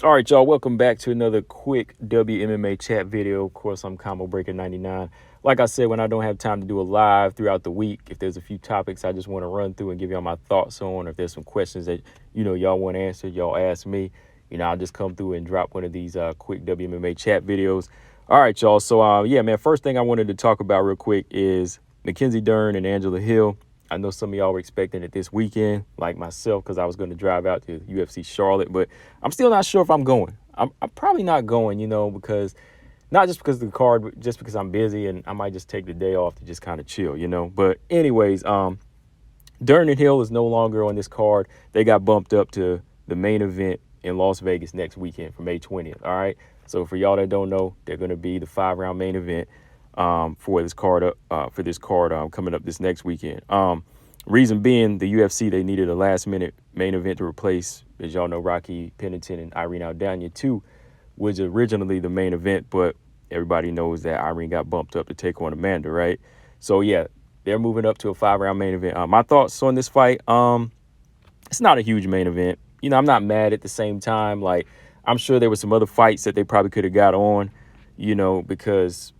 All right, y'all. Welcome back to another quick WMMA chat video. Of course, I'm Combo Breaker 99. Like I said, when I don't have time to do a live throughout the week, if there's a few topics I just want to run through and give y'all my thoughts on, or if there's some questions that y'all want answered, y'all ask me. I'll just come through and drop one of these quick WMMA chat videos. All right, y'all. So yeah, man. First thing I wanted to talk about real quick is Mackenzie Dern and Angela Hill. I know some of y'all were expecting it this weekend, like myself, because I was going to drive out to UFC Charlotte, but I'm still not sure if I'm going. I'm probably not going, because not just because of the card, but just because I'm busy and I might just take the day off to just kind of chill. But anyways, Dern and Hill is no longer on this card. They got bumped up to the main event in Las Vegas next weekend for May 20th. All right. So for y'all that don't know, they're going to be the 5-round main event for this card coming up this next weekend. Reason being, the UFC, they needed a last-minute main event to replace, as y'all know, Rocky Pennington and Irene Aldana 2, was originally the main event, but everybody knows that Irene got bumped up to take on Amanda, right? So, yeah, they're moving up to a 5-round main event. My thoughts on this fight, it's not a huge main event. I'm not mad at the same time. Like, I'm sure there were some other fights that they probably could have got on, because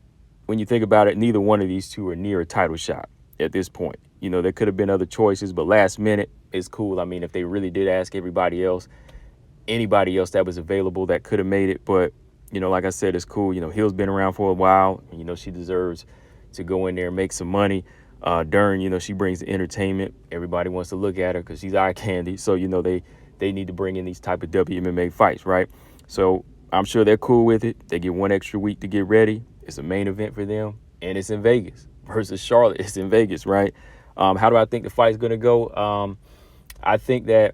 when you think about it, neither one of these two are near a title shot at this point. There could have been other choices, but last minute is cool. I mean, if they really did ask anybody else that was available that could have made it. But, like I said, it's cool. Hill's been around for a while. And, she deserves to go in there and make some money. Dern, she brings the entertainment. Everybody wants to look at her because she's eye candy. So, they need to bring in these type of WMMA fights, right? So I'm sure they're cool with it. They get one extra week to get ready. It's a main event for them, and it's in Vegas versus Charlotte. It's in Vegas, right? How do I think the fight's going to go? I think that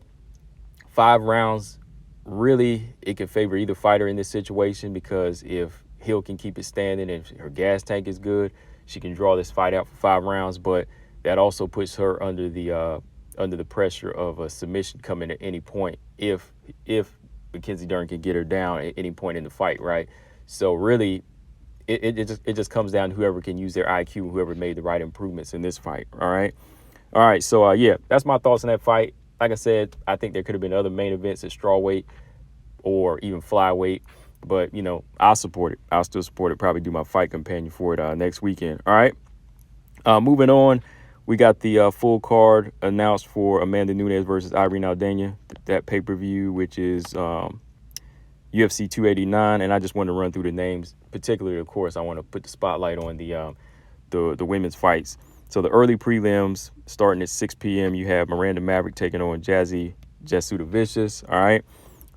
5 rounds, really, it could favor either fighter in this situation, because if Hill can keep it standing and her gas tank is good, she can draw this fight out for 5 rounds. But that also puts her under the pressure of a submission coming at any point if Mackenzie Dern can get her down at any point in the fight, right? So really, it just comes down to whoever can use their IQ, whoever made the right improvements in this fight. All right. So yeah, that's my thoughts on that fight. Like I said, I think there could have been other main events at strawweight or even flyweight, but I'll support it. I'll still support it. Probably do my fight companion for it next weekend. All right. Moving on, we got the full card announced for Amanda Nunes versus Irene Aldana, that pay-per-view, which is UFC 289, and I just want to run through the names. Particularly, of course, I want to put the spotlight on the women's fights. So the early prelims starting at 6 p.m. You have Miranda Maverick taking on Jasuda Vicious. All right.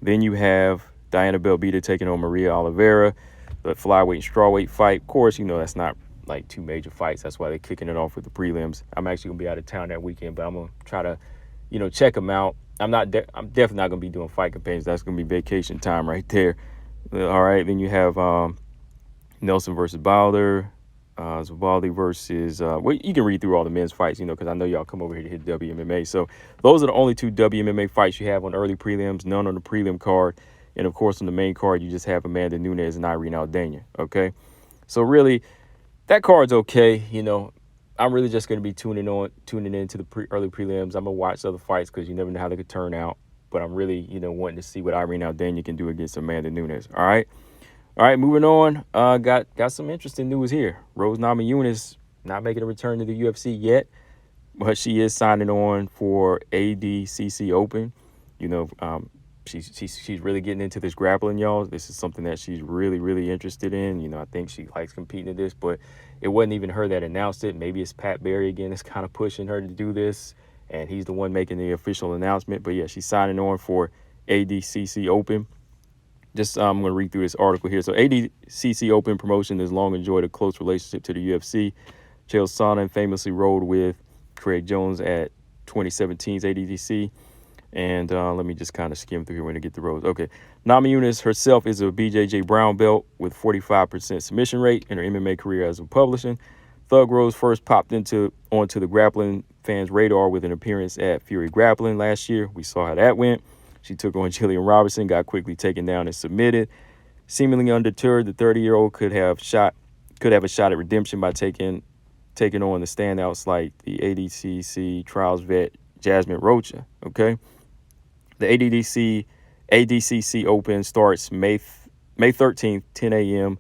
Then you have Diana Belbita taking on Maria Oliveira. The flyweight and strawweight fight. Of course, that's not like two major fights. That's why they're kicking it off with the prelims. I'm actually gonna be out of town that weekend, but I'm gonna try to, check them out. I'm definitely not gonna be doing fight companions. That's gonna be vacation time right there. All right. Then you have Nelson versus Wilder. Zavaldi versus you can read through all the men's fights, because I know y'all come over here to hit WMMA. So those are the only 2 WMMA fights you have on early prelims, none on the prelim card. And of course, on the main card, you just have Amanda Nunes and Irene Aldana. Okay. So really, that card's okay. I'm really just going to be tuning into the early prelims. I'm going to watch other fights because you never know how they could turn out. But I'm really, wanting to see what Irene Aldana can do against Amanda Nunes. All right, moving on. Got some interesting news here. Rose Namajunas not making a return to the UFC yet, but she is signing on for ADCC Open. She's really getting into this grappling, y'all. This is something that she's really, really interested in. I think she likes competing in this, but it wasn't even her that announced it. Maybe it's Pat Barry again that's kind of pushing her to do this, and he's the one making the official announcement. But yeah, she's signing on for ADCC Open. I'm going to read through this article here. So ADCC Open promotion has long enjoyed a close relationship to the UFC. Chael Sonnen famously rode with Craig Jones at 2017's ADCC. And let me just kind of skim through here when I get the rows. Okay. Namajunas herself is a BJJ brown belt with 45% submission rate in her MMA career as a publishing. Thug Rose first popped onto the grappling fans' radar with an appearance at Fury Grappling last year. We saw how that went. She took on Jillian Robertson, got quickly taken down and submitted. Seemingly undeterred, the 30-year-old could have a shot at redemption by taking on the standouts like the ADCC trials vet Jasmine Rocha. Okay, the ADCC ADCC Open starts May 13th, 10 a.m.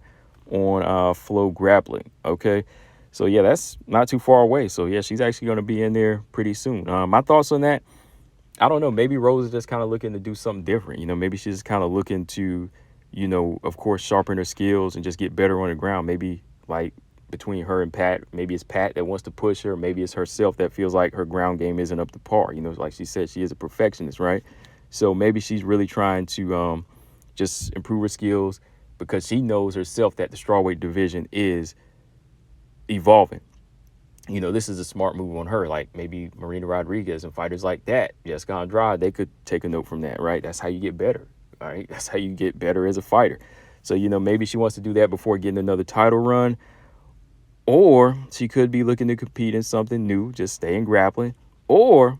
on Flow Grappling. Okay. So, yeah, that's not too far away. So, yeah, she's actually going to be in there pretty soon. My thoughts on that, I don't know. Maybe Rose is just kind of looking to do something different. Maybe she's just kind of looking to, of course, sharpen her skills and just get better on the ground. Maybe like between her and Pat, maybe it's Pat that wants to push her. Maybe it's herself that feels like her ground game isn't up to par. Like she said, she is a perfectionist, right? So maybe she's really trying to just improve her skills because she knows herself that the strawweight division is evolving. This is a smart move on her. Like maybe Marina Rodriguez and fighters like that, Jessica Andrade, they could take a note from that, right? That's how you get better, all right? That's how you get better as a fighter. So, maybe she wants to do that before getting another title run. Or she could be looking to compete in something new, just stay in grappling. Or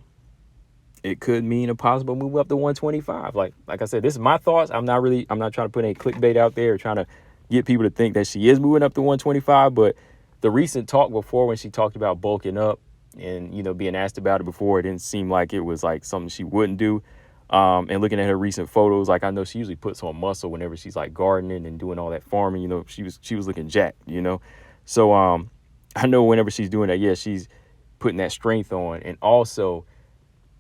it could mean a possible move up to 125. Like I said, this is my thoughts. I'm not trying to put any clickbait out there or trying to get people to think that she is moving up to 125. But the recent talk before when she talked about bulking up and, being asked about it before, it didn't seem like it was like something she wouldn't do. And looking at her recent photos, like I know she usually puts on muscle whenever she's like gardening and doing all that farming, she was looking jacked, So I know whenever she's doing that, yeah, she's putting that strength on. And also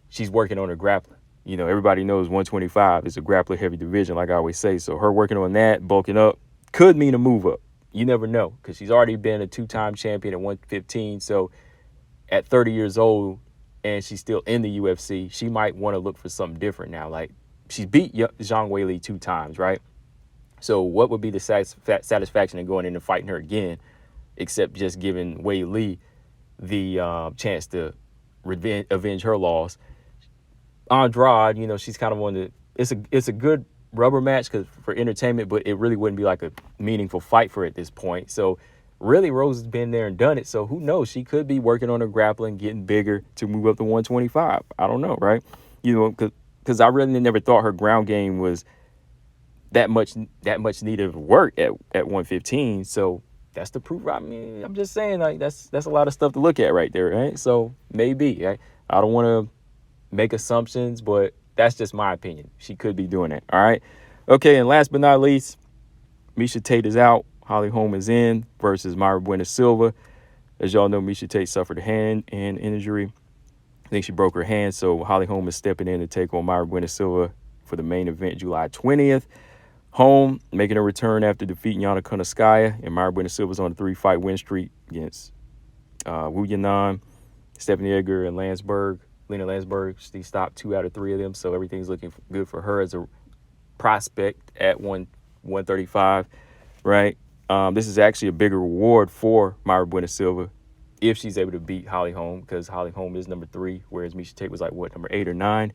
she's working on her grappling. Everybody knows 125 is a grappler heavy division, like I always say. So her working on that, bulking up, could mean a move up. You never know, because she's already been a 2-time champion at 115. So at 30 years old and she's still in the UFC, she might want to look for something different now. Like she's beat Zhang Weili 2 times, right? So what would be the satisfaction in going in and fighting her again, except just giving Weili the chance to avenge her loss? Andrade, she's kind of on the. It's a good rubber match for entertainment, but it really wouldn't be like a meaningful fight for her at this point. So really, Rose has been there and done it. So who knows? She could be working on her grappling, getting bigger to move up to 125. I don't know, right? Because I really never thought her ground game was that much needed work at 115. So that's the proof. I mean, I'm just saying, like that's a lot of stuff to look at right there, right? So maybe, right? I don't want to make assumptions, but that's just my opinion. She could be doing that. All right. Okay. And last but not least, Miesha Tate is out. Holly Holm is in versus Mayra Bueno Silva. As y'all know, Miesha Tate suffered a hand injury. I think she broke her hand. So Holly Holm is stepping in to take on Mayra Bueno Silva for the main event July 20th. Holm making a return after defeating Yana Kunitskaya, and Mayra Bueno Silva's on a 3-fight win streak against Wu Yanan, Stephanie Edgar, and Lena Landsberg. She stopped 2 out of 3 of them, so everything's looking good for her as a prospect at 135, right? This is actually a bigger reward for Mayra Bueno Silva if she's able to beat Holly Holm, because Holly Holm is number 3, whereas Miesha Tate was like, number 8 or 9?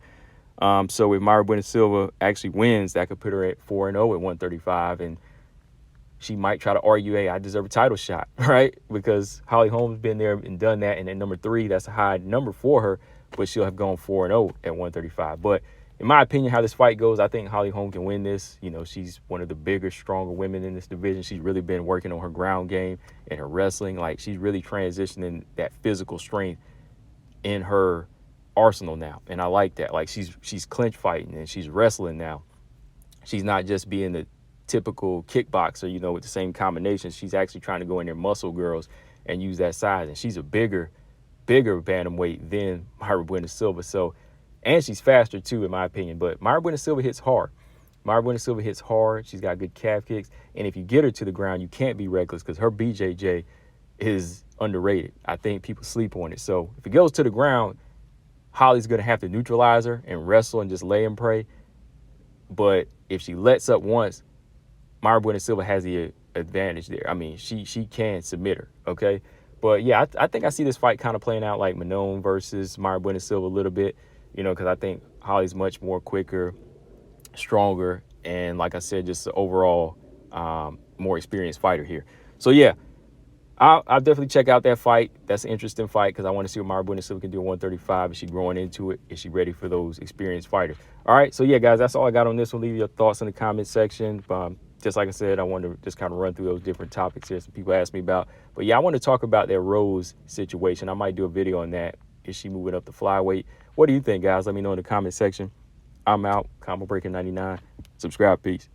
So if Mayra Bueno Silva actually wins, that could put her at 4-0 at 135, and she might try to argue, hey, I deserve a title shot, right? Because Holly Holm's been there and done that, and at number 3, that's a high number for her, but she'll have gone 4-0 at 135. But in my opinion, how this fight goes, I think Holly Holm can win this. She's one of the bigger, stronger women in this division. She's really been working on her ground game and her wrestling. Like, she's really transitioning that physical strength in her arsenal now, and I like that. Like, she's clinch fighting and she's wrestling now. She's not just being the typical kickboxer, with the same combinations. She's actually trying to go in there muscle girls and use that size, and she's a bigger bantamweight than Mayra Bueno Silva. So, and she's faster too, in my opinion. But Mayra Bueno Silva hits hard. She's got good calf kicks, and if you get her to the ground, you can't be reckless, because her BJJ is underrated. I think people sleep on it. So if it goes to the ground, Holly's going to have to neutralize her and wrestle and just lay and pray. But if she lets up once, Mayra Bueno Silva has the advantage there. I mean, she can submit her, okay? But, yeah, I think I see this fight kind of playing out like Manon versus Mayra Bueno Silva a little bit, because I think Holly's much more quicker, stronger, and, like I said, just an overall more experienced fighter here. So, yeah, I'll definitely check out that fight. That's an interesting fight, because I want to see what Mayra Bueno Silva can do at 135. Is she growing into it? Is she ready for those experienced fighters? All right, so, yeah, guys, that's all I got on this one. Leave your thoughts in the comment section. Just like I said, I wanted to just kind of run through those different topics here some people asked me about. But, yeah, I want to talk about that Rose situation. I might do a video on that. Is she moving up the flyweight? What do you think, guys? Let me know in the comment section. I'm out. Combo Breaker 99. Subscribe. Peace.